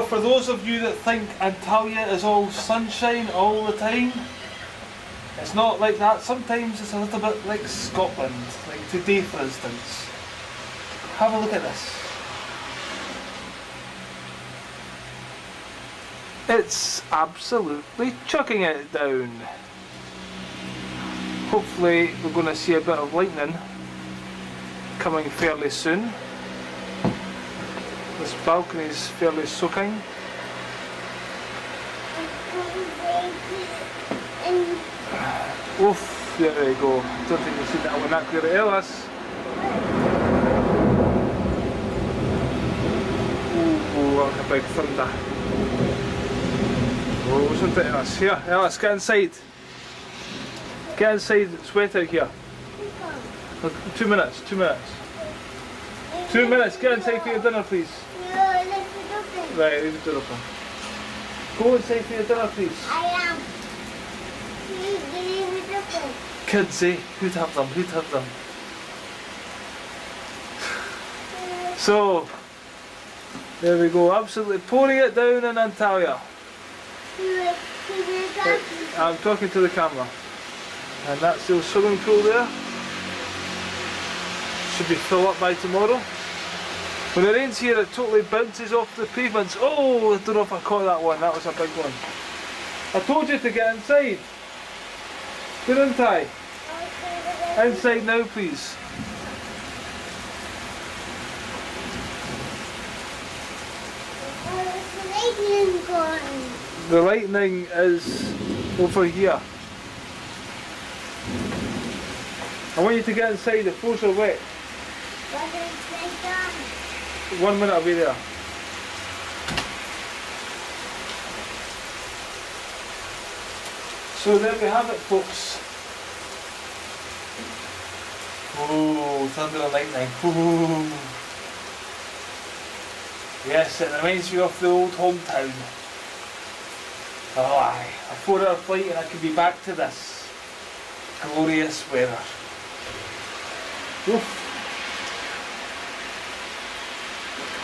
for those of you that think Antalya is all sunshine all the time, it's not like that. Sometimes it's a little bit like Scotland, like today for instance. Have a look at this. It's absolutely chucking it down. Hopefully we're going to see a bit of lightning coming fairly soon. This balcony is fairly soaking. Oof, there we go. Don't think you'll see that one that clearly. Ellis. Ooh, like a big thunder. Oh, isn't it, Ellis? Here, Ellis, get inside. Get inside, it's wet out here. 2 minutes, 2 minutes. 2 minutes, get inside for your dinner, please. Right, leave the door open. Go inside for your dinner, please. I am. Please leave it open. Kids, eh? Who'd have them? Who'd have them? So, there we go, absolutely pouring it down in Antalya. I'm talking to the camera. And that's the swimming pool there. Should be full up by tomorrow. When it rains here, it totally bounces off the pavements. Oh, I don't know if I caught that one. That was a big one. I told you to get inside. Didn't I? Inside now, please. The lightning is over here. I want you to get inside, the floors are wet. 1 minute, I'll be there. So there we have it, folks. Oh, thunder and lightning. Ooh. Yes, it reminds me of the old hometown. Oh aye, a 4-hour flight and I could be back to this glorious weather. Oof.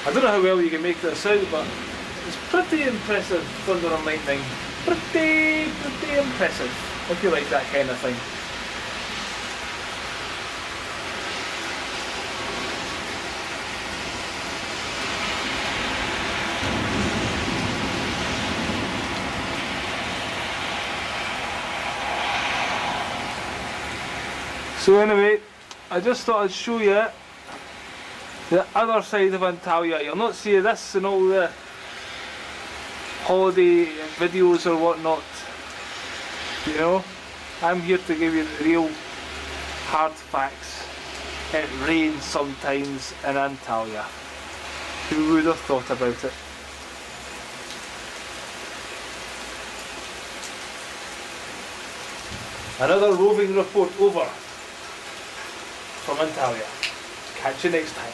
I don't know how well you can make this out, but it's pretty impressive thunder and lightning. Pretty impressive, if you like that kind of thing. So anyway, I just thought I'd show you the other side of Antalya. You'll not see this in all the holiday videos or whatnot. You know, I'm here to give you the real hard facts. It rains sometimes in Antalya. Who would have thought about it? Another roving report over from Antalya. Catch you next time.